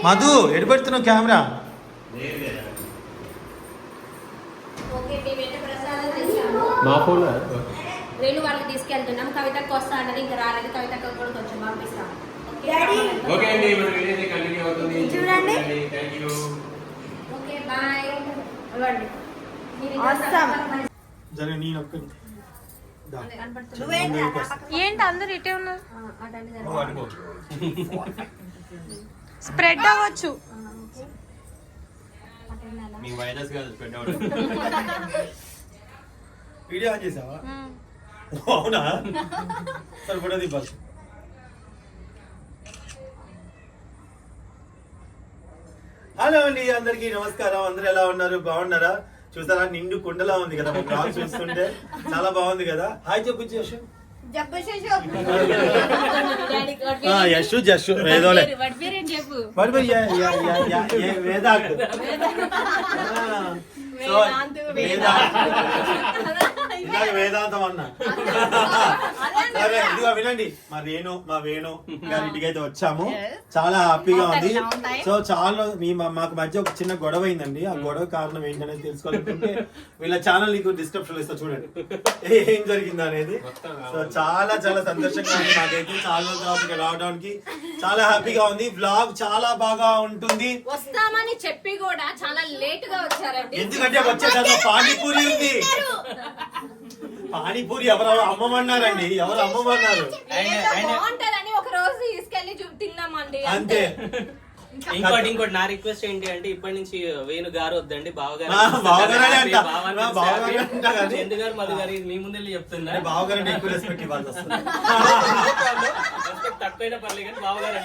Madhu ఎడబెడుతున్నావు camera. మా phone Renu వాళ్ళకి తీసుకెళ్తున్నాం. కవితకు వస్తా అంటే ఇంకా రాలేదు. కవితకు కూడా కొంచెం పంపిస్తాం. ఓకే అండి, మన వీడియో కంటిన్యూ అవుతుంది. చూడండి. థాంక్యూ. Okay bye. ఇవ్వండి. జర నేను ఒక్కటి ఏంటి అందరు ఇటే ఉన్నారు? స్ప్రెడ్ అవ్వచ్చు. మీ వైరస్ కాదు, స్ప్రెడ్ వీడియో ఆన్ చేసావా? అవునా? సరే ఫోటో దింపాలి. హలో అండి, అందరికి నమస్కారం. అందరు ఎలా ఉన్నారు? బాగున్నారా? చూసారా నిండు కుండలా ఉంది కదా బ్లాగ్ చూస్తుంటే, చాలా బాగుంది కదా. హాయ్ చెప్పు యశు. యశు జస్సు ఏదోలే వేదాంత్. వేదాంతం అన్నా. సరే ఇదిగో వినండి, మా వేణు గారి ఇంటికి అయితే వచ్చాము. చాలా హ్యాపీగా ఉంది. సో చాలా మాకు మధ్య ఒక చిన్న గొడవ అయిందండి. ఆ గొడవ కారణం ఏంటనేది తెలుసుకోవాలనుకుంటే వీళ్ళ ఛానల్ నీకు డిస్క్రిప్షన్ లో ఇస్తా, చూడండి ఏం జరిగింది అనేది. సో చాలా చాలా సంతోషంగా ఉంది నాకైతే. చాలా రోజుల తర్వాత రావడానికి చాలా హ్యాపీగా ఉంది. వ్లాగ్ చాలా బాగా ఉంటుంది. వస్తామని చెప్పి కూడా చాలా లేట్ గా వచ్చారండి. ఎందుకంటే వచ్చేసరికి పానీపూరి ఉంది. పానీపూరి ఎవరు అమ్మమన్నారండి? ఎవరు అమ్మమన్నారు? బాగుంటదని ఒక రోజు తీసుకెళ్లి తిన్నామండి అంతే. ఇంకోటి నా రిక్వెస్ట్ ఏంటి అంటే, ఇప్పటి నుంచి వేణు గారు వద్దండి, బావగారు. ఎందుగారు మధు గారు మీ ముందే చెప్తున్నా. బావగారు ఎక్కువ రెస్పెక్ట్ ఇవ్వాలి వస్తుంది. తక్కువైనా పర్లేదు కానీ బావగారు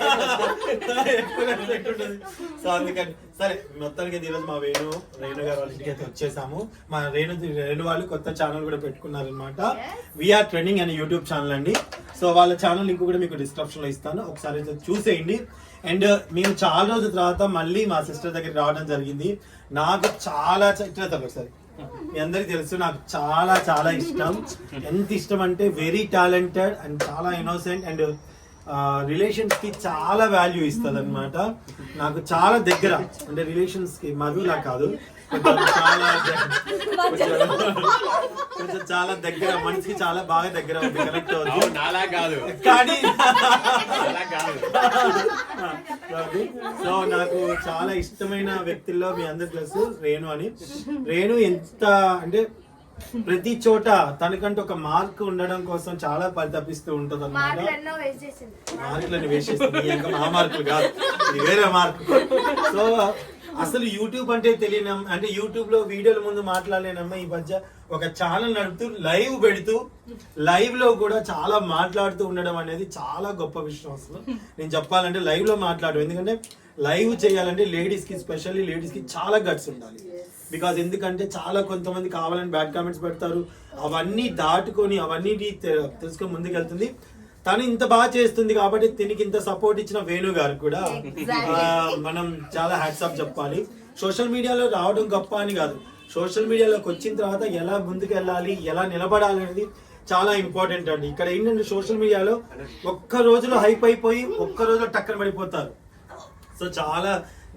ఎక్కువ రెస్పెక్ట్ ఉంటుంది. సో అందుకని సరే మొత్తానికి ఈరోజు మా రేణు గారు వాళ్ళ ఇంటికి అయితే వచ్చేసాము. మా రేణు వాళ్ళు కొత్త ఛానల్ కూడా పెట్టుకున్నారు అనమాట. వీఆర్ ట్రెండింగ్ అనే యూట్యూబ్ ఛానల్ అండి. సో వాళ్ళ ఛానల్ లింక్ కూడా మీకు డిస్క్రిప్షన్ లో ఇస్తాను, ఒకసారి అయితే చూసేయండి. అండ్ మేము చాలా రోజుల తర్వాత మళ్ళీ మా సిస్టర్ దగ్గరికి రావడం జరిగింది. నాకు చాలా ఒకసారి మీ అందరికి తెలుసు, నాకు చాలా చాలా ఇష్టం. ఎంత ఇష్టం అంటే వెరీ టాలెంటెడ్ అండ్ చాలా ఇన్నోసెంట్ అండ్ రిలేషన్స్ కి చాలా వాల్యూ ఇస్తుంది అనమాట. నాకు చాలా దగ్గర అంటే రిలేషన్స్ కి, మధులా కాదు, చాలా దగ్గర, మనిషికి చాలా బాగా దగ్గర ఉంది, కనెక్ట్ అవుతుంది. కానీ సో నాకు చాలా ఇష్టమైన వ్యక్తుల్లో మీ అందరు తెలుసు రేణు అని. రేణు ఎంత అంటే ప్రతి చోట తనకంటూ ఒక మార్క్ ఉండడం కోసం చాలా పరితపిస్తూ ఉంటది అన్నమాట. మార్కులను వేస్ట్ చేస్తుంది. ఇంకా మా మార్కులు కాదు, ఇది వేరే మార్క్. సో అసలు యూట్యూబ్ అంటే తెలియని, అంటే యూట్యూబ్ లో వీడియోల ముందు మాట్లాడలేనమ్మా. ఈ మధ్య ఒక ఛానల్ నడుపుతూ లైవ్ పెడుతూ లైవ్ లో కూడా చాలా మాట్లాడుతూ ఉండడం అనేది చాలా గొప్ప విషయం. అసలు నేను చెప్పాలంటే లైవ్ లో మాట్లాడు, ఎందుకంటే లైవ్ చేయాలంటే లేడీస్ కి, స్పెషల్లీ లేడీస్ కి చాలా గట్స్ ఉండాలి. బికాజ్ ఎందుకంటే చాలా కొంతమంది కావాలని బ్యాడ్ కామెంట్స్ పెడతారు. అవన్నీ దాటుకొని అవన్నీ తెలుసుకొని ముందుకు వెళ్తుంది. తను ఇంత బాగా చేస్తుంది కాబట్టి దీనికి ఇంత సపోర్ట్ ఇచ్చిన వేణు గారు కూడా మనం చాలా హ్యాట్స్ ఆఫ్ చెప్పాలి. సోషల్ మీడియాలో రావడం గొప్ప అని కాదు, సోషల్ మీడియాలోకి వచ్చిన తర్వాత ఎలా ముందుకు వెళ్ళాలి, ఎలా నిలబడాలి అనేది చాలా ఇంపార్టెంట్ అండి. ఇక్కడ ఏంటంటే సోషల్ మీడియాలో ఒక్క రోజులో హైప్ అయిపోయి ఒక్క రోజులో టక్కన పడిపోతారు. సో చాలా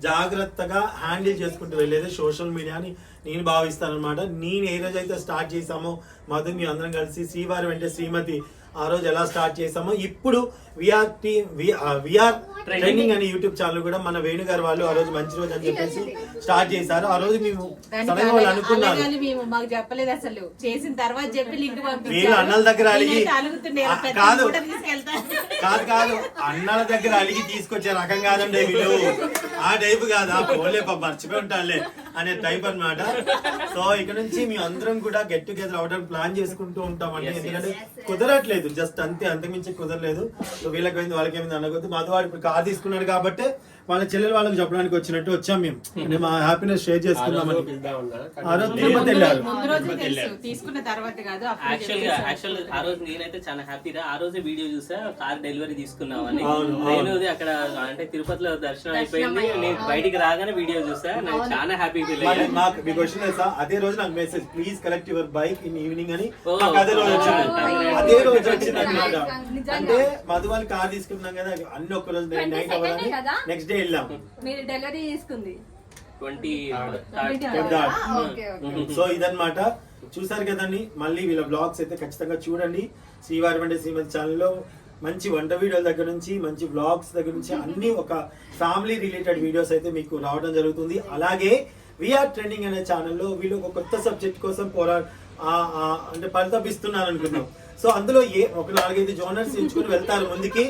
జాగ్రత్తగా హ్యాండిల్ చేసుకుంటూ వెళ్ళేది సోషల్ మీడియాని నేను భావిస్తాను అనమాట. నేను ఏ రోజు అయితే స్టార్ట్ చేసామో మధు మీ అందరం కలిసి శ్రీవారి వెంటే శ్రీమతి ఆ రోజు ఎలా స్టార్ట్ చేసామో, ఇప్పుడు విఆర్ ట్రెండింగ్ అనే యూట్యూబ్ ఛానల్ కూడా మన వేణు గారు వాళ్ళు ఆ రోజు మంచి రోజు అని చెప్పేసి స్టార్ట్ చేశారు. ఆ రోజు మేము వాళ్ళు అనుకున్నాను, మాకు చెప్పలేదు అసలు. చేసిన తర్వాత చెప్పి లింక్ వీళ్ళు అన్నల దగ్గర అలిగి కాదు అన్నల దగ్గర అలిగి తీసుకొచ్చే రకం కాదండి వీళ్ళు. ఆ టైప్ కాదు, ఆ పోలే మర్చిపోయి ఉంటాలే అనే టైప్ అన్నమాట. సో ఇక్కడ నుంచి మేము అందరం కూడా గెట్ టుగెదర్ అవడానికి ప్లాన్ చేసుకుంటూ ఉంటామండి. ఎందుకంటే కుదరట్లేదు, జస్ట్ అంతే, అంతకుమించి కుదరలేదు. సో వీళ్ళకి వాళ్ళకి ఏమైంది అనకొద్దు. మధువాడు ఇప్పుడు కార్ తీసుకున్నాడు కాబట్టి వాళ్ళ చెల్లెలు వాళ్ళకి చెప్పడానికి వచ్చినట్టు వచ్చాం మేము. అంటే మా హ్యాపీనెస్ షేర్ చేసుకుందామని. ఆ రోజు తిరుపతి వెళ్ళారు. ముందు రోజు తెలుసు, తీసుకున్న తర్వాత కాదు. యాక్చువల్ ఆ రోజు నేనైతే చాలా హ్యాపీగా ఆ రోజే వీడియో చూసా, కార్ డెలివరీ తీసుకున్నామని. అవును. నేను అక్కడ అంటే తిరుపతిలో దర్శనం అయిపోయింది, నేను బయటికి రాగానే వీడియో చూసా, నేను చాలా హ్యాపీ ఫీల్ మరి అయ్యాను. నాకు మీ క్వశ్చన్ తెలుసా, అదే రోజు నాకు message please collect your bike in evening అని ఓ. నాకు అదే రోజు వచ్చింది. అదే రోజు వచ్చింది అనమాట. నిజంగా. అంటే మధు వాళ్ళు కార్ తీసుకున్నాం కదా, అన్ని ఒక్క రోజు నైట్ 22nd అవ్వగానే కదా? నెక్స్ట్ డే వెళ్ళాం. మీరు డెలివరీ తీసుకుంది 20 సో ఇదన్నమాట. చూసారు కదండి, మళ్ళీ వీళ్ళ బ్లాగ్స్ అయితే ఖచ్చితంగా చూడండి. శ్రీవారి అంటే శ్రీమతి ఛానల్లో మంచి వంట వీడియోల దగ్గర నుంచి మంచి బ్లాగ్స్ దగ్గర నుంచి అన్ని ఒక ఫ్యామిలీ రిలేటెడ్ వీడియోస్ అయితే మీకు రావడం జరుగుతుంది. అలాగే వీఆర్ ట్రెండింగ్ అనే ఛానల్లో వీళ్ళు ఒక కొత్త సబ్జెక్ట్ కోసం అంటే పరితపిస్తున్నారు అనుకున్నాం. సో అందులో ఒక 4-5 జోనర్స్ ఎంచుకుని వెళ్తారు ముందుకి.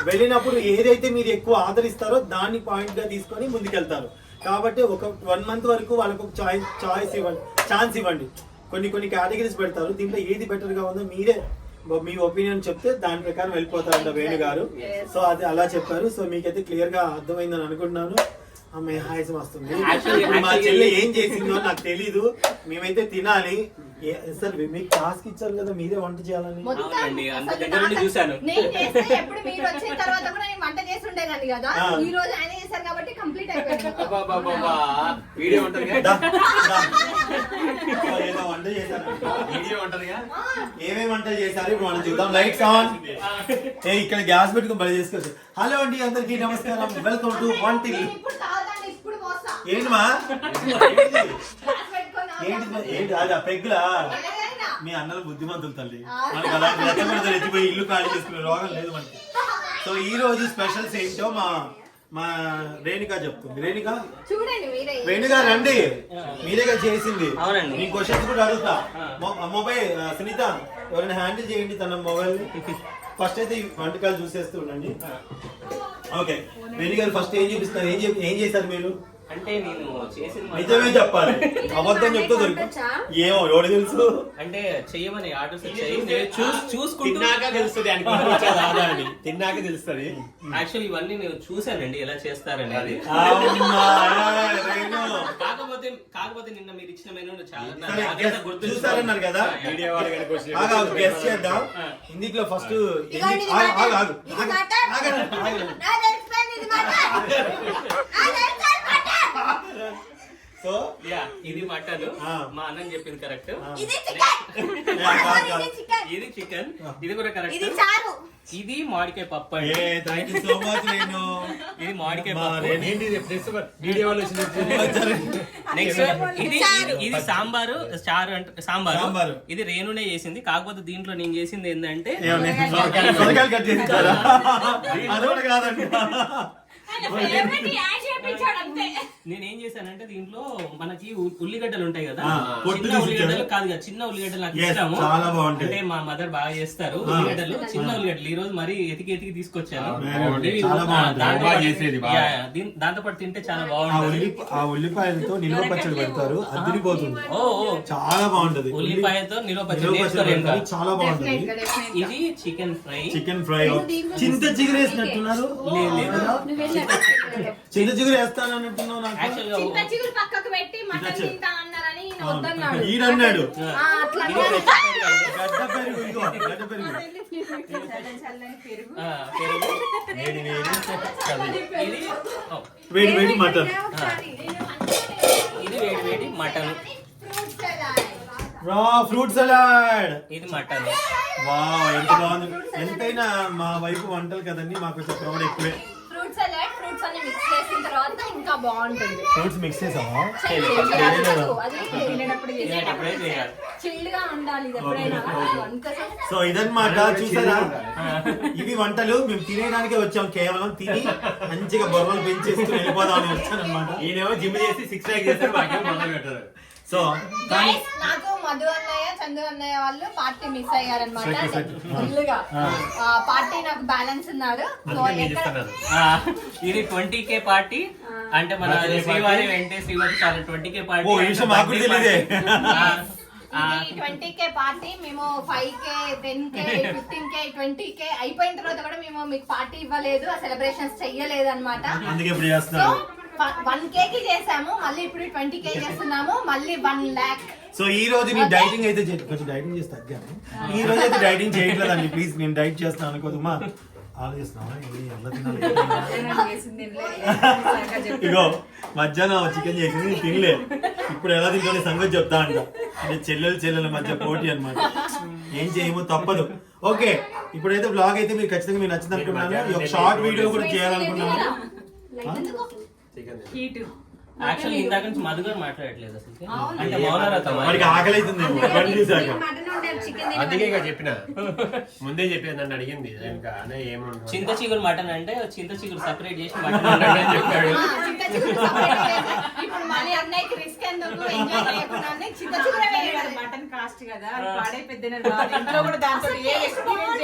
వెళ్ళినప్పుడు ఏదైతే మీరు ఎక్కువ ఆదరిస్తారో దాన్ని పాయింట్ గా తీసుకొని ముందుకెళ్తారు. కాబట్టి ఒక 1 month వరకు వాళ్ళకు ఒక ఛాన్స్ ఇవ్వండి. కొన్ని కేటగిరీస్ పెడతారు, దీంట్లో ఏది బెటర్ గా ఉందో మీరే మీ ఒపీనియన్ చెప్తే దాని ప్రకారం వెళ్ళిపోతారంట వేణు గారు. సో అది అలా చెప్పారు. సో మీకైతే క్లియర్ గా అర్థమైందని అనుకుంటున్నాను. అమ్మాయి హాయసం వస్తుంది. మా చెల్లి ఏం చేసిందో నాకు తెలీదు. మేమైతే తినాలి. సార్ మీకు టాస్క్ ఇచ్చారు కదా, మీరే వంట చేయాలని. అవునండి, అంత దగ్గర నుండి చూశాను. నేను చేస్తే ఎప్పుడు మీరు వచ్చిన తర్వాత కూడా నేను వంట చేసి ఉండేదాన్ని కదా. ఈ రోజు ఆయన చేశారు కాబట్టి కంప్లీట్ అయిపోయింది. వీడియో ఉంటది దా, దా. ఏదో వంట చేశారు. వీడియో ఉంటదిగా. ఏమేమి వంటలు చేశారు ఇప్పుడు మనం చూద్దాం. Lights on. ఇక్కడ గ్యాస్ పెట్టుకుని బలి చేసుకోవచ్చు. హలో అండి, అందరికీ నమస్కారం. వెల్కమ్ టు వంటిల్లు. ఇప్పుడు తాగుతాను, ఇప్పుడు పోస్తా. ఏంటిమా గ్లాస్ పెట్టుకొని ఏంటి అది పెగ్గులా? మీ అన్నలు బుద్ధిమంతులు తల్లి. మనకి అలాంటి రెచ్చగొడతారు, ఎత్తిపోయి ఇల్లు ఖాళీ చేసుకునే రోగం లేదు మనకి. సో ఈ రోజు స్పెషల్స్ ఏంటో మా రేణుక చెప్తుంది. రేణుక చూడండి మీరే. వేణుగా రండి, మీరే కదా చేసింది. అవునండి. మీ క్వశ్చన్స్ కూడా అడుగుతా. మొబైల్ సునీత ఎవరైనా హ్యాండిల్ చేయండి తన మొబైల్. ఫస్ట్ అయితే ఈ వంటకాలు చూసేస్తూ ఉండండి. ఓకే, వేణు గారు ఫస్ట్ ఏం చూపిస్తారు? ఏం చేశారు మీరు? అంటే నేను చేసిన నిజమే చెప్పాలి, అబద్ధం చెప్తే దొరికి ఏమో ఎవడు తెలుసు. అంటే చెయ్యమని ఆర్డర్స్ వచ్చాయి, నేను చూసుకుంటూ తిన్నాక తెలుస్తుంది అని. తిన్నాక తెలుస్తుంది. యాక్చువల్లీ ఇవన్నీ నేను చూసానండి ఎలా చేస్తారని. అది కాకపోతే నిన్న మీరు ఇచ్చిన మెనూ చాలా గుర్తు చూసారన్నారు కదా. వీడియో వాళ్ళకి గెస్ట్ చేద్దాం. ఇందులో ఫస్ట్ సో ఇది మటన్, మా అన్నం చెప్పింది కరెక్ట్. ఇది చికెన్, ఇది కూడా కరెక్ట్. ఇది మామిడికాయ పప్పు అండి. Thank you so much. నేను ఇది మామిడికాయ పప్పు. వీడియో వాళ్ళు నెక్స్ట్ ఇది సాంబారు, చారు అంటే సాంబారు. ఇది రేణునే చేసింది. కాకపోతే దీంట్లో నేను చేసింది ఏంటంటే సొరకాయలు కట్ చేస్తారా? అదొకటి కాదండి. నేనేం చేశానంటే దీంట్లో మనకి ఉల్లిగడ్డలు ఉంటాయి కదా, పొట్టు చిన్న ఉల్లిగడ్డలు కాదు కదా, చిన్న ఉల్లిగడ్డలు నాకు ఇష్టము. చాలా బాగుంటాయి. అంటే మా మదర్ బాగా చేస్తారు ఉల్లిగడ్డలు, చిన్న ఉల్లిగడ్డలు. ఈ రోజు మరీ ఎతికి తీసుకొచ్చాను. దాంతో పాటు తింటే చాలా బాగుంటుంది. ఆ ఉల్లిపాయలతో నిల్వ పచ్చడి పెడతారు, అదిరిపోతుంది. ఓ చాలా బాగుంటుంది. ఉల్లిపాయతో నిల్వ నిల్వ పచ్చడి పెడతారు, చాలా బాగుంటుంది. ఇది చికెన్ ఫ్రై. చింత చిగురు వేసినట్టున్నారు. చింత చిగురు వేస్తానంటున్నావు నాకు. చింత చిగురు పక్కకు పెట్టి మటన్ తింటా అన్నారని ఈయన వద్దన్నాడు. ఈడన్నాడు అట్లా గడ్డ పెరుగు. ఇదిగో గడ్డ పెరుగు. వేడి వేడి మటన్. ఇది వేడి మటన్. Fruit salad. ఇది మటన్. వావ్, ఎంత బాగుంది. ఎంతైనా మా వైపు వంటలు కదండి, మాకు కొంచెం ప్రౌడ్ ఎక్కువే. ఫ్రూట్ సలాడ్, ఫ్రూట్స్ అన్ని మిక్స్ చేసిన తర్వాత ఇంకా బాగుంటుంది. ఫ్రూట్స్ మిక్స్ చేసావా? చిల్డ్ గా ఉండాలి ఇది ఎప్పుడైనా. సో ఇదన్నమాట, చూసారా? ఇవి వంటలు. మేము తినేదానికే వచ్చాం, కేవలం తిని మంచిగా బొర్రలు పెంచేస్తూ వెళ్ళిపోదామని వచ్చానమాట. ఈయనేమో జిమ్ చేసి 6 ప్యాక్ చేస్తారు, మాకేమో మొదలు పెట్టారు. సో నాకు మధు అన్నయ్య, చందు అన్నయ్య వాళ్ళు పార్టీ మిస్ అయ్యారనమాట. ఫుల్గా పార్టీ నాకు బ్యాలెన్స్ ఉన్నాడు. ఇది 20K పార్టీ. అంటే మన శ్రీవారి వెంటే శ్రీవారి చాలా 20K పార్టీ. ఇది 20K పార్టీ. మేము 5K 10K 15K 20K అయిపోయిన తర్వాత కూడా మేము మీకు పార్టీ ఇవ్వలేదు, సెలబ్రేషన్స్ చెయ్యలేదు అనమాట. అందుకే ఇప్పుడు చేస్తున్నారు. 1K కి చేసాము, మళ్ళీ ఇప్పుడు 20K చేస్తున్నాము, మళ్ళీ 1 lakh. సో ఈ రోజు నేను డైటింగ్ అయితే కొంచెం డైటింగ్ చేసి తగ్గాను. ఈ రోజు అయితే డైటింగ్ చేయట్లేదండి, ప్లీజ్. నేను డైట్ చేస్తాను అనుకోదమ్మా, ఆలోచిస్తున్నావా ఎలా తినాలి. ఇగో మధ్యాహ్నం చికెన్ చేసింది తినలే, ఇప్పుడు ఎలా తింటే సంగతి చెప్తా అంట. అంటే చెల్లెల మధ్య పోటీ అన్నమాట. ఏం చేయమో తప్పదు. ఓకే, ఇప్పుడైతే బ్లాగ్ అయితే మీరు ఖచ్చితంగా మీకు నచ్చింది అనుకున్నాను. ఈ ఒక షార్ట్ వీడియో కూడా చేయాలనుకున్నాను. యాక్చువల్లీ ఇందాక నుంచి మధు గారు మాట్లాడట్లేదు అసలు. అంటే మౌనరథం. వాడికి ఆకలి అవుతుంది చూసాక. అందుకే ఇక చెప్పిన, ముందే చెప్పేది, నన్ను అడిగింది ఇంకా అనే ఏమన్నా చింత చిగురు మటన్ అంటే చింత చిగురు సెపరేట్ చేసి మటన్ అని చెప్పాడు. ఇప్పుడు మళ్ళీ అన్నయ్యకి రిస్క్ ఎందుకు, ఎంజాయ్ చేయకుండానే చింత చిగురే వేయాలి. మటన్ కాస్ట్ కదా, అది పాడైపోద్ది. ఇంట్లో కూడా దాంతో ఏ ఎక్స్పీరియన్స్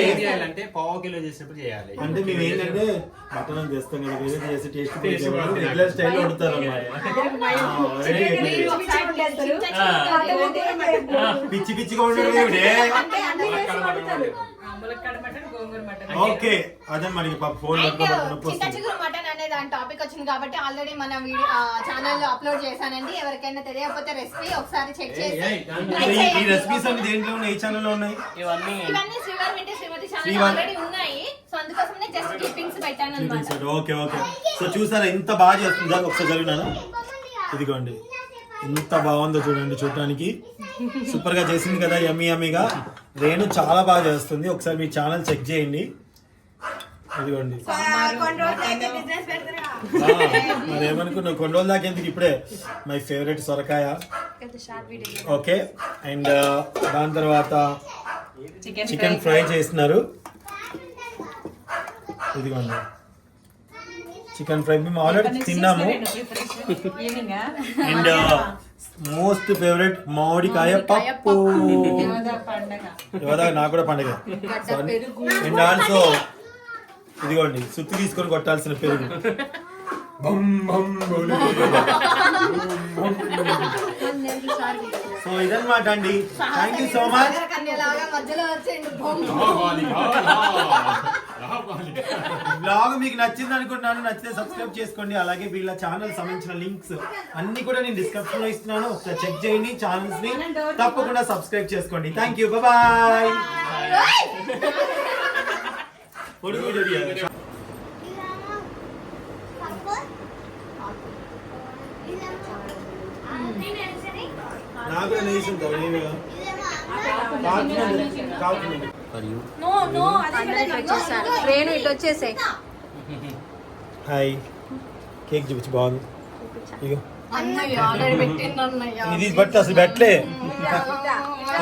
ఏం చేయాలంటే పావు కిలో చేసినప్పుడు చేయాలి. అంటే మేము ఏంటంటే మటన్ చేస్తాం కదా, వేరే చేసి టేస్ట్ రెగ్యులర్ స్టైల్లో వండుతారు అన్నమాట. పిచ్చి పిచ్చిగా ఉండడం ఓకే. అదే మనకి ఫోన్ చింత చిగురు మటన్ అనే దాని టాపిక్ వచ్చింది కాబట్టి ఆల్రెడీ మన వీడియో ఛానల్ లో అప్లోడ్ చేశానండి. ఎవరికైనా తెలియకపోతే రెసిపీ ఒకసారి చెక్ చేసి ఈ రెసిపీస్ అన్ని దేంట్లో ఉన్నాయి, ఏ ఛానల్లో ఉన్నాయి? ఇవన్నీ శ్రీవారి వింటే శ్రీమతి ఛానల్ ఆల్రెడీ ఉన్నాయి. సో అందుకోసమే జస్ట్ క్లిప్పింగ్స్ పెట్టాను అన్నమాట. Okay okay. సో చూసారా ఎంత బాగా చేస్తుందా, ఒకసారి జరిగినాను. ఇదిగోండి ఎంత బాగుందో చూడండి, చూడటానికి సూపర్ గా చేసింది కదా, యమ్మీ యమ్మీగా. రేణు చాలా బాగా చేస్తుంది, ఒకసారి మీ ఛానల్ చెక్ చేయండి. ఇదిగోండి మరేమనుకున్నావు, కొన్ని రోజుల దాకా ఎందుకు, ఇప్పుడే మై ఫేవరెట్ సొరకాయ. ఓకే, అండ్ దాని తర్వాత చికెన్ ఫ్రై చేస్తున్నారు. ఇదిగోండి చికెన్ ఫ్రై మేము ఆల్రెడీ తిన్నాము. అండ్ మోస్ట్ ఫేవరెట్ మామిడికాయ పప్పు. యోదా నాకు కూడా పండగ. అండ్ ఆల్సో ఇదిగోండి సుత్తి తీసుకొని కొట్టాల్సిన పెరుగు. సో ఇదన్నమాట అండి. Thank you so much. Blog మీకు నచ్చింది అనుకుంటున్నాను. నచ్చితే సబ్స్క్రైబ్ చేసుకోండి. అలాగే వీళ్ళ ఛానల్ సంబంధించిన లింక్స్ అన్ని కూడా నేను డిస్క్రిప్షన్ లో ఇస్తున్నాను, ఒకసారి చెక్ చేయండి. ఛానల్స్ ని తప్పకుండా సబ్స్క్రైబ్ చేసుకోండి. Thank you, bye. నాకు రేణు ఇటు వచ్చేసాయి. హాయ్, కేక్ చూపించి బాగుంది. ఇది బట్టి అసలు పెట్టలే.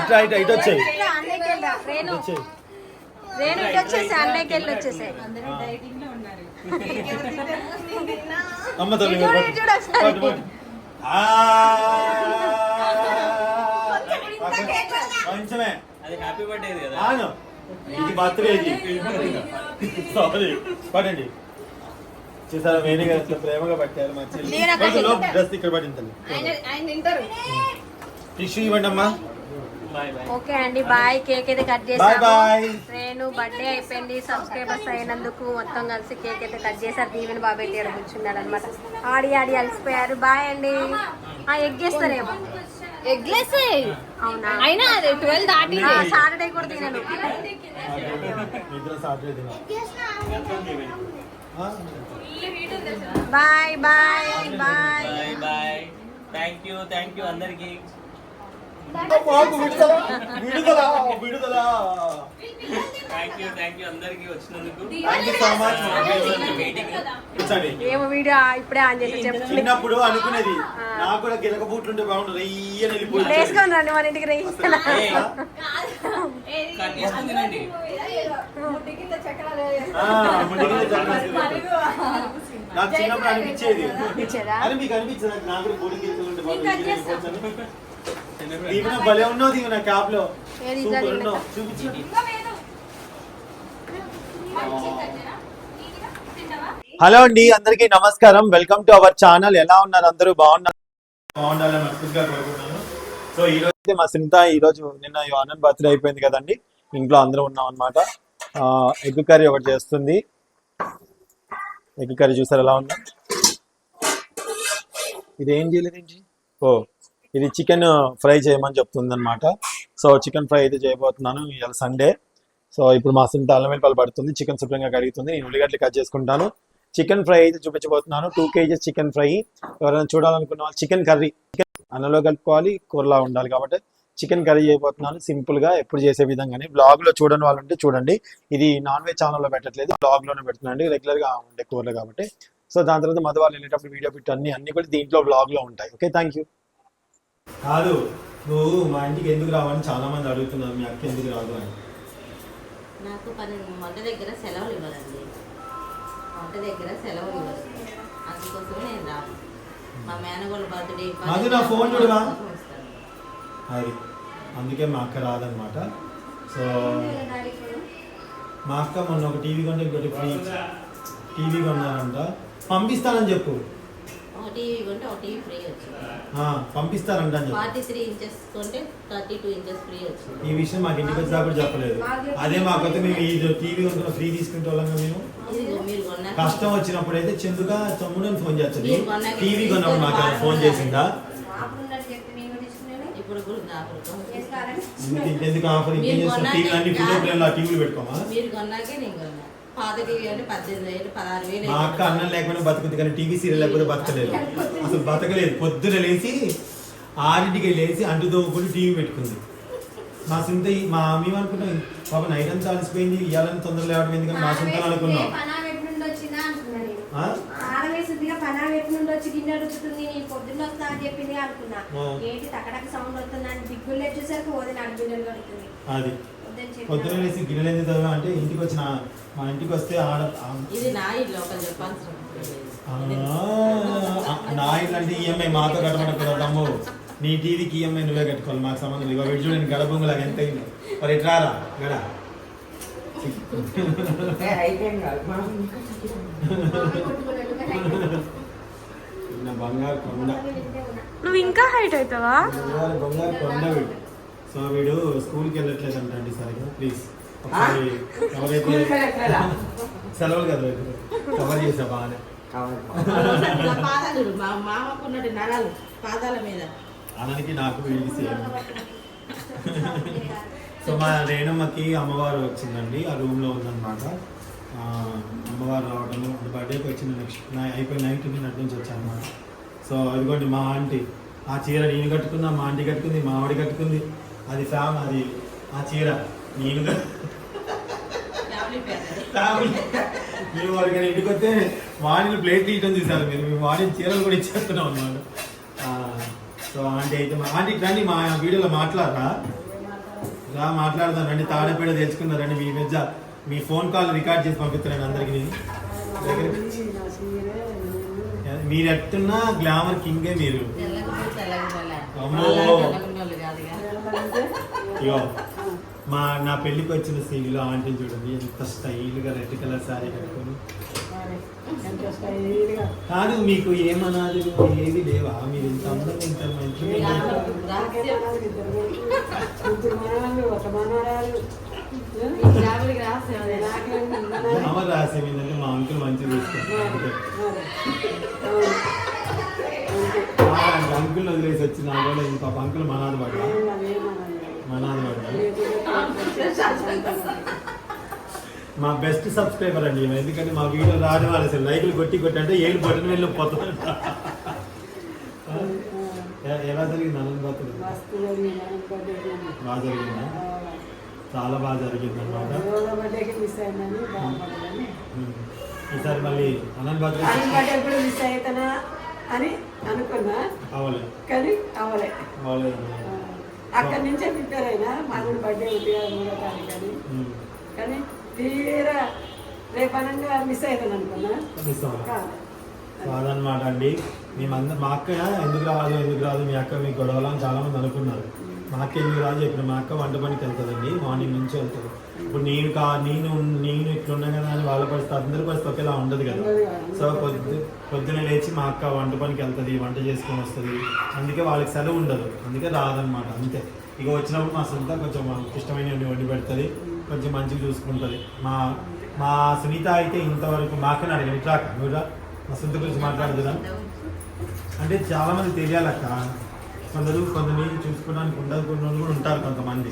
ఇట్లా ఇటు వచ్చాయి. రేణు రేణు ఇటు వచ్చేసాయి, అన్నయ్యకి వెళ్ళి వచ్చేసాయి. అమ్మతో కొంచెమే అది హ్యాపీ బర్త్డే కదా. ఇది బర్త్డే. సారీ పడండి. చూసారా వేరే గారు ప్రేమగా పట్టారు. మా చెల్లి డ్రెస్ ఇక్కడ పడింది. టిష్యూ ఇవ్వండి అమ్మా. ఓకే అండి, బాయ్. కేక్ అయితే కట్ చేసాము. నేను బర్త్డే అయిపోయింది, సబ్స్క్రైబర్స్ అయినందుకు మొత్తం కలిసి కేక్ అయితే కట్ చేశారు. దీవెన బాబాయ్ తీయడం కూర్చున్నాడు అనమాట. ఆడి అలసిపోయారు. బాయ్ అండి. ఎగ్ చేస్తారేమో. ఎగ్లెస్ అవునా? అయినా 12 దాటి సాటర్డే కూడా తినను. Bye bye bye bye. Thank you అందరికి. విడుదల. థ్యాంక్ యూ అందరికి వచ్చినందుకు. ఏమో వీడియో ఇప్పుడే ఆన్ చేసి చెప్పండి. చిన్నప్పుడు అనుకునేది నాకు కూడా గిలక బూట్లు ఉంటే బాగుంటుంది, రెయ్యని వెళ్ళిపోయి వేసుకొని రండి మన ఇంటికి. తినండి. నాకు చిన్నప్పుడు అనిపించేది. అని మీకు అనిపించదు నాకు కూడా బోర్డు గిలకలు ఉంటే బాగుంటుంది. దీవెన భలే ఉన్నావు, దీవెన క్యాప్ లో సూపర్ ఉన్నావు. చూపించు. హలో అండి, అందరికీ నమస్కారం. Welcome to our channel. ఎలా ఉన్నారు అందరూ? బాగున్నారు. బాగుండాలని మనస్ఫూర్తిగా కోరుకుంటున్నాను. సో ఈ రోజు అయితే మా సింత ఈరోజు నిన్న ఆనంద్ బర్త్డే అయిపోయింది కదండి, ఇంట్లో అందరూ ఉన్నాం అనమాట. ఎగ్ కర్రీ ఒకటి చేస్తుంది. ఎగ్ కర్రీ చూసారు ఎలా ఉందో. ఇది ఏం చేయలేదు ఏంటి, ఇది చికెన్ ఫ్రై చేయమని చెప్తుంది అనమాట. సో చికెన్ ఫ్రై అయితే చేయబోతున్నాను. ఇవాళ సండే. సో ఇప్పుడు మా సింత అల్లం వెల్లిపాయలు పడుతుంది, చికెన్ శుభ్రంగా కడుగుతుంది, నేను ఉల్లిగడ్డలు కట్ చేసుకుంటాను. చికెన్ ఫ్రై అయితే చూపించబోతున్నాను. 2 kgs చికెన్ ఫ్రై. ఎవరైనా చూడాలనుకున్న వాళ్ళు చికెన్ కర్రీ అన్నంలో కలుపుకోవాలి, కూరలా ఉండాలి కాబట్టి చికెన్ కర్రీ చేయబోతున్నాను. సింపుల్ గా ఎప్పుడు చేసే విధంగానే. బ్లాగ్ లో చూడని వాళ్ళు ఉంటే చూడండి, ఇది నాన్ వెజ్ ఛానల్లో పెట్టట్లేదు, బ్లాగ్ లోనే పెడుతున్నాండి, రెగ్యులర్ గా ఉండే కూరలు కాబట్టి. సో దాని తర్వాత మధు వాళ్ళు వెళ్ళేటప్పుడు వీడియో పెట్టి అన్ని కూడా దీంట్లో బ్లాగ్ లో ఉంటాయి. Okay, thank you. కాదు, నువ్వు మా ఇంటికి ఎందుకు రావని చాలా మంది అడుగుతున్నారు, మీ అక్క ఎందుకు రాదు అని. నాకు వంట దగ్గర సెలవులు ఇవ్వదండి, వంట దగ్గర సెలవులు ఇవ్వదు, అందుకోసమే నేను రాను. మా మేనగోళ్ళ బర్త్డే అది నా ఫోన్ చూడవా, అది అందుకే మా అక్క రాదనమాట. సో మా అక్క మొన్న ఒక టీవీ కొంటే ఇంకోటి ఫ్రీ టీవీ కొన్నారంట, పంపిస్తానని చెప్పు. ఒక టీవీ కొంటే ఒక టీవీ ఫ్రీ వచ్చింది. పంపిస్తారంట అని చెప్పు. 43 inches కొంటే 32 inches ఫ్రీ వచ్చింది. ఈ విషయం మాకు ఇంటికి వచ్చా కూడా చెప్పలేదు. అదే మాకైతే మేము ఈ టీవీ కొనుక్కున్న ఫ్రీ తీసుకుంటే వాళ్ళం మేము. మీరు కొన్నా కష్టం వచ్చినప్పుడు అయితే చందుగా తమ్ముడని ఫోన్ చేస్తుంది. టీవీ కొన్నప్పుడు మాకు ఫోన్ చేసిందా? ఇప్పుడు కూడా ఎందుకు ఆఫర్ ఇంకేం చేస్తాం? టీవీ అన్ని ఫోటో ఫ్రేమ్ లా టీవీలు పెట్టుకోమా? మీరు కొన్నాకే నేను కొన్నా. పాత టీవీ అంటే 18,000 16,000. మా అక్క అన్నం లేకపోయినా బతుకుతుంది, కానీ టీవీ సీరియల్ లేకపోతే బతకలేదు. అసలు బతకలేదు. పొద్దున లేచి 6ంటికి లేచి అంటు తోముకుంటూ టీవీ పెట్టుకుంది. మా సింత మా మేము అనుకున్నాం పాప నైట్ అంతా అలసిపోయింది, ఇవ్వాలని తొందరగా లేవడం ఎందుకని మా సింత అనుకున్నాం. గిన్నె రుచుతుంది, నేను పొద్దున్న వస్తా అని చెప్పింది అనుకున్నా. ఏంటి తక్కడక సౌండ్ వస్తుంది అని దిగ్గులు వచ్చేసరికి పోతే నాకు గిన్నెలు కడుతుంది. అది పొద్దున లేచి గిన్నెలు ఎందుకు అంటే ఇంటికి వచ్చిన మా ఇంటికి వస్తే ఇది నా ఇల్లు ఒకరు చెప్పాల్సిన నా ఇల్లు అంటే ఈఎంఐ మాతో కట్టమనుకున్నా తమ్ము. నీ టీవీకి ఈఎంఐ నువ్వే కట్టుకోవాలి, మాకు సంబంధం ఇక వీడు చూడండి గడ బొంగులాగా ఎంత అయింది. మరి ఎట్లారా గడ బంగారు కొండ. నువ్వు ఇంకా హైట్ అవుతావా? బంగారు కొండ వీడు. సో వీడు స్కూల్కి వెళ్ళట్లేదు అంటండి సరిగ్గా. ప్లీజ్ ఒకసారి ఎవరైతే సెలవులు కదా కవర్ చేసా బాగానే. పాదాలు మా మామకున్నట్టు నరాలు పాదాల మీద అనానికి నాకు వీడికి సేమ్. సో మా రేణమ్మకి అమ్మవారు వచ్చిందండి, ఆ రూమ్లో ఉందన్నమాట. అమ్మవారు రావడం బర్త్డేకి వచ్చింది. నెక్స్ట్ అయిపోయి 19 నుంచి వచ్చాను అనమాట. సో ఇదిగోండి మా ఆంటీ, ఆ చీర నేను కట్టుకున్నా, మా ఆంటీ కట్టుకుంది, మా ఆవిడ కట్టుకుంది. అది అది ఆ చీర నేను మేము వాడికి ఇంటికి వస్తే వాడిని ప్లేట్లు ఇవ్వడం చూసారు మీరు. మేము వాడిని చీరలు కూడా ఇచ్చేస్తున్నాం అనమాట. సో ఆంటీ అయితే మా ఆంటీ రండి, మా వీడియోలో మాట్లాడరా మాట్లాడదాం రండి. తాడపేడ తెలుసుకున్నారండి. మీ మధ్య మీ ఫోన్ కాల్ రికార్డ్ చేసి పంపిస్తున్నాను అందరికి. మీరు ఎట్టున్నా గ్లామర్ కింగే మీరు. అయ్యో నా పెళ్లికి వచ్చిన సీన్లో ఆంటీ చూడండి ఎంత స్టైల్గా రెడ్ కలర్ శారీ కట్టుకొని. కాదు మీకు ఏమనాలి ఏది లేవా? మీరు ఇంత అందరూ ఇంత మంచిగా రాసి ఏంటంటే మా అంకుల్ మంచిగా తీసుకుంటారు. అంకుల్ వదిలేసి వచ్చిన కూడా ఇంకొక అంకుల్ మనాది పడ్డా. మా బెస్ట్ సబ్స్క్రైబర్ అండి, ఎందుకంటే మా వీడియో రాని వాళ్ళు అసలు లైకులు కొట్టి అంటే 7 బటన్ వెళ్ళి పోతాం. ఎలా జరిగింది అనంత బర్త్డే? బాగా జరిగిందా? చాలా బాగా జరిగింది అన్నమాట. ఈసారి మళ్ళీ అనంత బర్త్డే మిస్ అవుతానా అని అనుకున్నా, అవలేదు కానీ అవలే. అక్కడి నుంచే ప్రిపేర్ అయినా. మామూలు బర్త్డే ఉంది కదా 3వ తారీఖు అని, కానీ తీరా రేపనంగా మిస్ అవుతాను అనుకున్నా. కాదనమాట అండి. మేమందరం మా అక్క ఎందుకు రాదు మీ అక్క మీకు గొడవలు అని చాలా మంది అనుకున్నారు. మా అక్క ఎందుకు రాదు చెప్పిన, మా అక్క వంట పనికి వెళ్తుందండి, మార్నింగ్ నుంచి వెళ్తుంది. ఇప్పుడు నేను ఇట్లున్నా కదా అని వాళ్ళ పరిస్థితి అందరి పరిస్థితి ఒకేలా ఉండదు కదా. సో పొద్దున లేచి మా అక్క వంట పనికి వెళ్తుంది, వంట చేసుకొని వస్తుంది, అందుకే వాళ్ళకి సెలవు ఉండదు, అందుకే రాదనమాట. అంతే. ఇక వచ్చినప్పుడు మా సొంత కొంచెం ఇష్టమైనవి వండి పెడుతుంది, కొంచెం మంచిగా చూసుకుంటుంది. మా సునీత అయితే ఇంతవరకు మా అక్కని అడిగాను, ఇట్రాక నువ్వు మా సొంత గురించి మాట్లాడుతున్నా అంటే చాలా మంది తెలియాలక్క. కొంతమంది చూసుకోవడానికి ఉండదు, కొన్ని కూడా ఉంటారు కొంతమంది.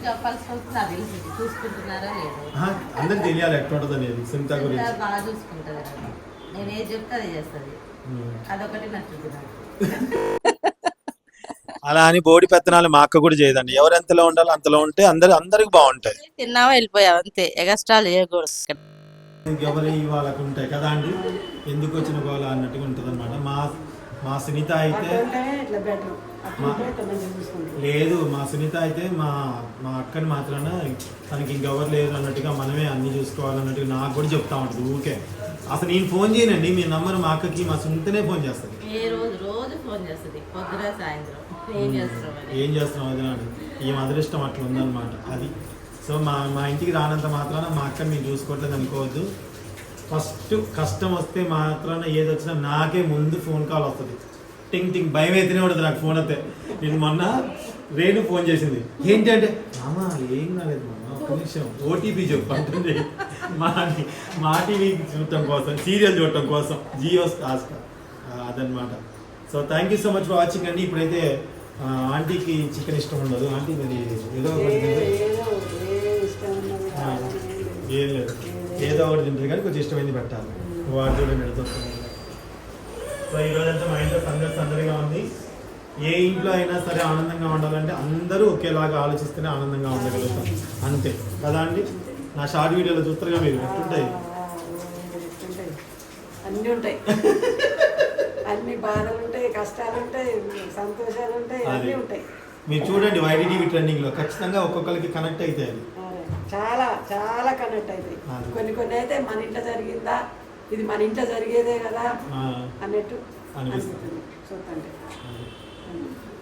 చెప్పాల్సి వస్తుంది, చూసుకుంటున్నారా లేదు అందరికి తెలియాలి ఎట్లా ఉంటుంది అనేది సునీత గురించి. బాగా చూసుకుంటుంది కదా, నేను ఏది చెప్తే అది చేస్తుంది, అదొకటి నచ్చుతుంది. అలా అని బోడి పెత్తనాలు మా అక్క కూడా చేయదండి. ఎవరు ఎంతలో ఉండాలో అంతలో ఉంటే అందరికి బాగుంటాయి. తిన్నావా వెళ్ళిపోయావు అంతే, ఎగస్ట్రాలు చేయకూడదు. ఎవరి వాళ్ళకు ఉంటాయి కదా అండి, ఎందుకు వచ్చిన గోళ అన్నట్టుగా ఉంటుంది అనమాట. మా సునీత అయితే లేదు, మా సునీత అయితే మా అక్కని మాత్రాన తనకి ఇంకెవరు లేరు అన్నట్టుగా మనమే అన్ని చూసుకోవాలన్నట్టుగా నాకు కూడా చెప్తా ఉంటుంది ఊరికే. అసలు నేను ఫోన్ చేయనండి, మీ నంబర్ మా అక్కకి మా సునీతనే ఫోన్ చేస్తుంది. రోజు ఫోన్ చేస్తుంది, పొద్దున సాయంత్రం. ఏం చేస్తున్నాం అది నాడు ఈ అదృష్టం అట్లా ఉందన్నమాట అది. సో మా ఇంటికి రానంత మాత్రాన మా అక్కని నేను చూసుకోవట్లేదు అనుకోవద్దు. ఫస్ట్ కష్టం వస్తే మాత్రాన ఏది వచ్చినా నాకే ముందు ఫోన్ కాల్ వస్తుంది. టింగ్ భయం అయితేనే ఉంటుంది నాకు ఫోన్ వస్తే. నేను మొన్న రేణు ఫోన్ చేసింది, ఏంటి అంటే మామా ఏం కాలేదు మామ, ఒక్క నిమిషం ఓటీపీ చెప్పు అంటుంది. మా టీవీ చూడటం కోసం, సీరియల్ చూడటం కోసం, జియో అదనమాట. So thank you so much for watching అండి. ఇప్పుడైతే ఆంటీకి చికెన్ ఇష్టం ఉండదు, ఆంటీ మరి ఏదో ఏం లేదు ఏదో ఒకటి తింటుంది కానీ కొంచెం ఇష్టమైంది పెట్టాలి. వాడు చూడండి ఎడుతుంది. సో ఈరోజంతా మా ఇంట్లో సందడిగా ఉంది. ఏ ఇంట్లో అయినా సరే ఆనందంగా ఉండాలంటే అందరూ ఒకేలాగా ఆలోచిస్తేనే ఆనందంగా ఉండగలుగుతాం, అంతే కదా అండి. నా షార్ట్ వీడియోలో చూస్తారుగా మీరు ఎట్లుంటాయి, అన్నీ ఉంటాయి, అన్ని బాధలు ఉంటాయి, కష్టాలు ఉంటాయి, సంతోషాలు ఉంటాయి, అన్నీ ఉంటాయి. మీరు చూడండి YDTV ట్రెండింగ్ లో ఖచ్చితంగా ఒక్కొక్కరికి కనెక్ట్ అయితే అది చాలా చాలా కనెక్ట్ అవుతాయి. కొన్ని అయితే మన ఇంట్లో జరిగిందా, ఇది మన ఇంట్లో జరిగేదే కదా అన్నట్టు అనిపిస్తుంది చూస్తుంటే.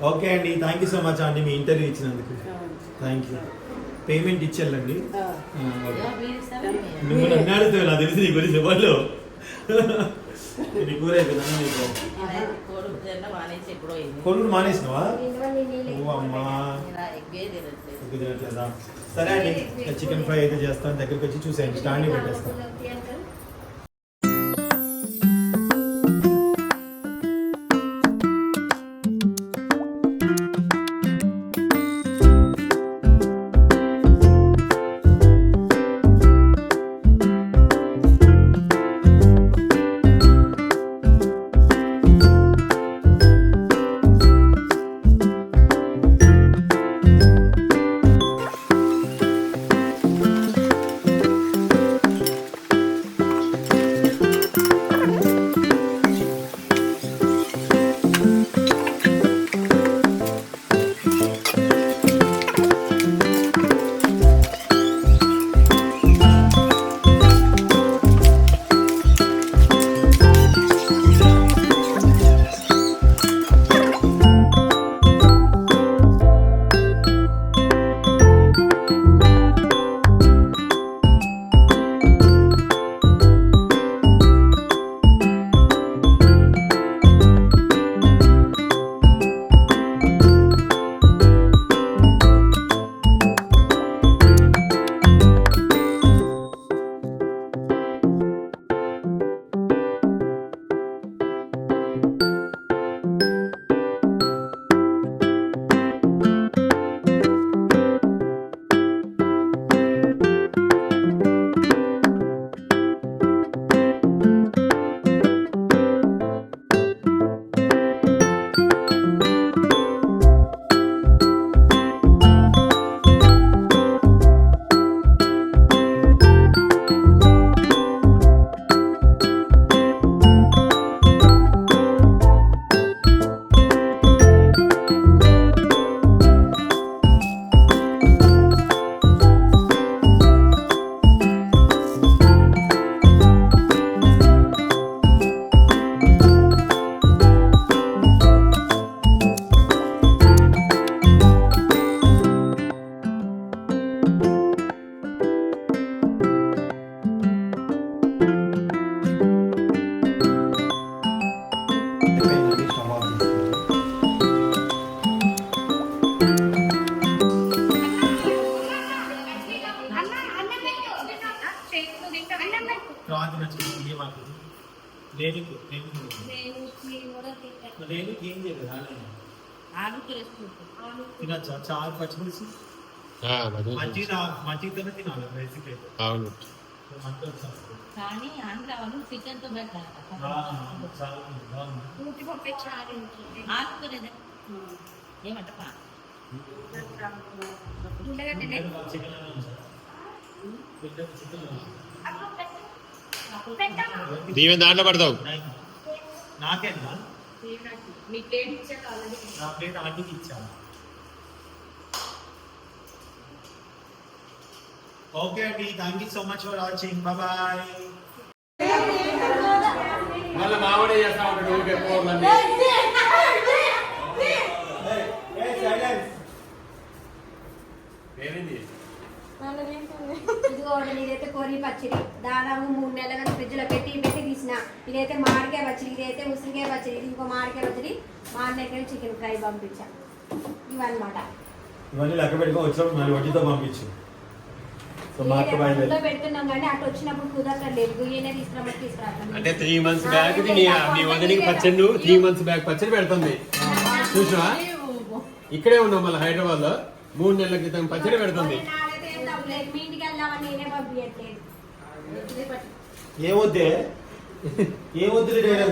ఓకే అండి, థ్యాంక్ యూ సో మచ్ అండి మీ ఇంటర్వ్యూ ఇచ్చినందుకు. Thank you. పేమెంట్ ఇచ్చేళ్ళండి. మిమ్మల్ని అన్నాడుతూ నాకు తెలిసి నీ గురించి వాళ్ళు నీ కూర అయిపోయిందా నీకు? కొడుకు మానేసినవా? ఓ అమ్మా తినట్లేదా? సరే అండి, చికెన్ ఫ్రై అయితే చేస్తాను, దగ్గరికి వచ్చి చూసేయండి, స్టాండింగ్ పెట్టేస్తాను. రేణుకి ఏం చేయలేదు తినచ్చా చాలా పచ్చిమిర్చి మంచిగానే తినాలి బేసిక్ అయితే అవును. కానీ ఆంధ్ర వాళ్ళు చికెన్ తో పెట్టాలి. ఏమంటా దీవెన్ దాంట్లో పడతావు. నాకేనా నా ప్లేట్ ఆంటీకి ఇచ్చాను. ఓకే అండి, thank you so much for watching. Bye. మళ్ళీ మావాడే చేస్తా ఉంటాడు ఊరికే పోర్లన్నీ. ఏమైంది? ఇదిగో ఇదైతే కోరి పచ్చడి దాదాపు 3 నెలలుగా ఫ్రిడ్జ్ లో పెట్టి తీసిన. ఇదైతే మామిడికాయ పచ్చడి, ఇదైతే ఉసిరికాయ పచ్చడి, ఇది ఇంకో మామిడికాయ పచ్చడి. మా అన్నయ్య చికెన్ ఫ్రై పంపించాను. ఇవన్నమాట. ఇవన్నీ లెక్క పెట్టుకో వచ్చినప్పుడు మళ్ళీ వడ్డీతో పంపించు. పెడుతున్నాం కానీ అటు వచ్చినప్పుడు కుదరలేదు. ఈయన తీసుకురా అంటే 3 months బ్యాక్ మీ వదిలికి పచ్చడి 3 months బ్యాక్ పచ్చడి పెడుతుంది చూసినా. ఇక్కడే ఉన్నాం మళ్ళీ హైదరాబాద్ లో 3 నెలల క్రితం పచ్చడి పెడుతుంది. మీ ఇంటికి వెళ్దామని నేనే పంపించట్లేదు. ఏమొద్దే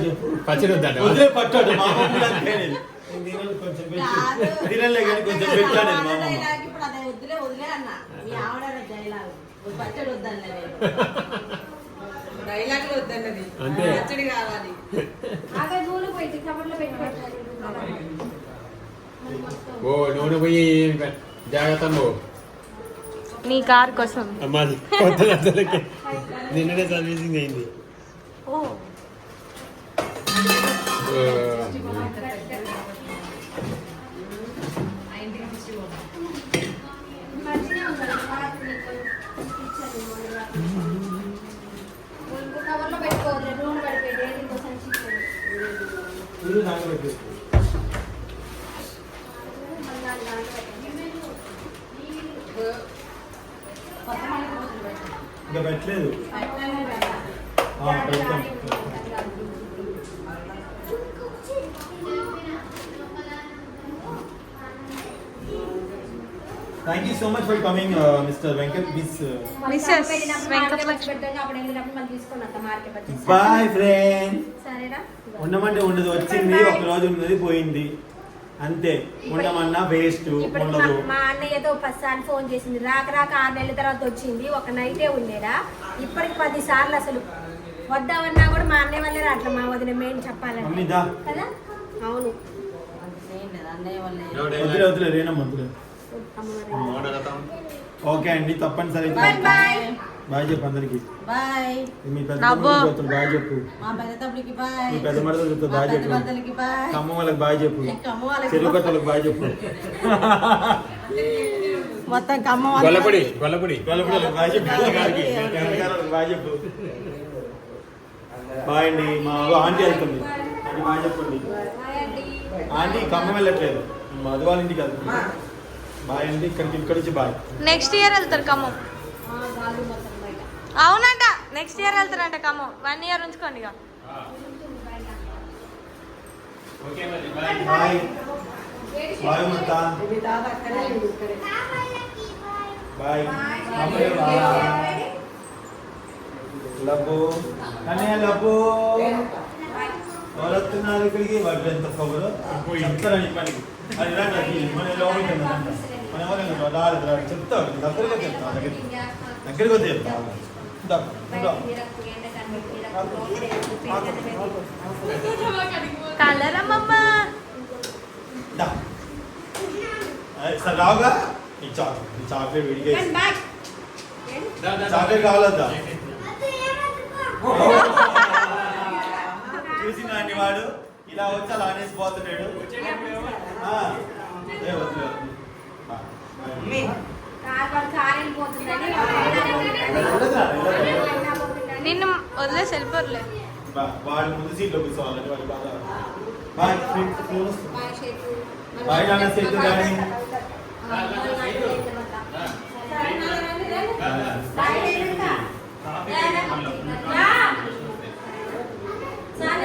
చెప్పు. పచ్చడి వద్దంట. వద్దే పట్టాడు మా మమ్మీ కొంచెం తినలే కానీ కొంచెం పెట్టాను. ఇప్పుడు అదే వదిలే అన్న మీ ఆవిడ డైలాగ్ పచ్చడి వద్దన్నది. డైలాగ్ వద్దన్నది అంతే. పచ్చడి కావాలి. అక్కడ నూనె పోయి కవర్లో పెట్టి పెట్టాలి. ఓ నూనె పోయి జాగ్రత్త నీ కార్ కోసం అమ్మాది కొత్త అసలుకి నిన్ననే సర్వీసింగ్ అయింది. కవర్లో పెట్టుకోవద్దు, నూనె పడిపోయింది. దీనికోసం ఇంకా పెట్టలేదు. Thank you so much for coming mister Venkat boyfriend. ఉండమంటే ఉండదు, వచ్చింది ఒక రోజు ఉన్నది పోయింది అంతే. ఉండమన్నా వేస్ట్ ఉండదు. మా అన్నయ్యతో 10 సార్లు ఫోన్ చేసింది, రాక 6 నెలల తర్వాత వచ్చింది. ఒక నైటే ఉండేదా, ఇప్పటికి 10 సార్లు అసలు వద్దామన్నా కూడా మా అన్నయ్య వల్లే రావట్లేదు. మా వదిన మెయిన్ చెప్పాలంటే కదా. అవును వద్దులే రేనమ్మ వద్దులే. ఓకే అండి, తప్పనిసరి బాయ్ చెప్పు అందరికి. బాయ్. మీ పెద్ద కూతురు బాయ్ చెప్పు. మా పెద్ద తమ్ముడికి బాయ్. మీ పెద్ద మరదలు చెప్తా బాయ్ చెప్పు. బాయ్. కమ్మ వాళ్ళకి బాయ్ చెప్పు. చెరువు కట్టలకు బాయ్ చెప్పు. మొత్తం కమ్మ గొల్లపొడి బాయ్ చెప్పు. బాయ్ చెప్పు. బాయ్ అండి. మా ఆంటీ వెళ్తుంది, ఆంటీ బాయ్ చెప్పండి. ఆంటీ ఖమ్మం వెళ్ళట్లేదు, మధు వాళ్ళ ఇంటికి వెళ్తుంది. బాయ్ అండి. ఇక్కడ నుంచి బాయ్. నెక్స్ట్ ఇయర్ వెళ్తారు ఖమ్మం. అవునంట, నెక్స్ట్ ఇయర్ వెళ్తారంట ఖమ్మం. 1 year ఉంచుకోండి ఇక. బాయ్ బాయ్ మత్త బాయ్. లబ్బు కన్నయ్య లబ్బు ఎవరు వస్తున్నారు ఇక్కడికి? వాళ్ళు ఎంత కబురు చెప్తారని పనికి అది రండి. మన లోపలికి మన ఎవరైనా రాదు చెప్తాడు. దగ్గరగా చెప్తా, దగ్గరికి వద్ద చెప్తా. కలరమ్మమ్మ సార్ రావుగా ఈ చాక్లెట్ విడిగా చాక్లెట్ కావాలద్దా? చూసిన అన్ని వాడు ఇలా వచ్చి అలా అనేసిపోతున్నాడు. నిన్ను వదిలేసి వెళ్ళిపోర్లే. వాడి ముందు సీట్లో కూర్చోవాలంటే వాడి బాగా బాయ్ బాయ్ నాన్న సేతు కానీ సార్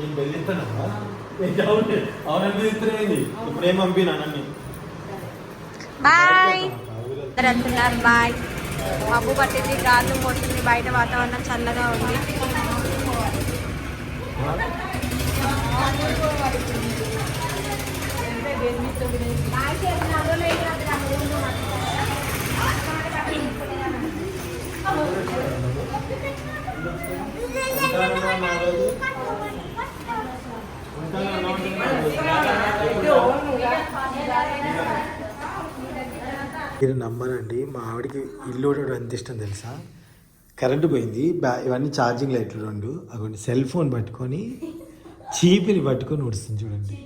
నేను బెదిరిస్తానా? అవును బెదిరిస్తున్నాయింది. ఇప్పుడు ఏం పంపినా నన్ను? బాయ్ వెళ్తున్నారు. బాయ్. మబ్బు పట్టింది, గాలి కొట్టింది, బయట వాతావరణం చల్లగా ఉంది. మీరు నమ్మనండి, మా ఆవిడకి ఇల్లు ఉండడం ఎంత ఇష్టం తెలుసా? కరెంటు పోయింది, ఇవన్నీ ఛార్జింగ్ లైట్లు 2, అవి సెల్ ఫోన్ పట్టుకొని చీపిని పట్టుకొని ఉడుస్తుంది చూడండి.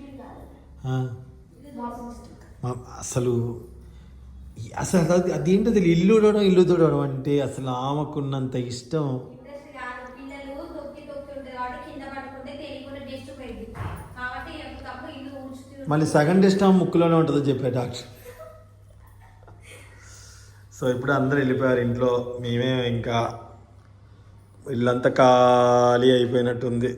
అసలు అదేంటో తెలియదు, ఇల్లు తుడవడం అంటే అసలు ఆమెకున్నంత ఇష్టం. మళ్ళీ సగం డస్ట్ ముక్కులోనే ఉంటుందో చెప్పే డాక్టర్. సో ఇప్పుడు అందరూ వెళ్ళిపోయారు ఇంట్లో, మేమే ఇంకా ఇల్లంతా ఖాళీ అయిపోయినట్టుంది.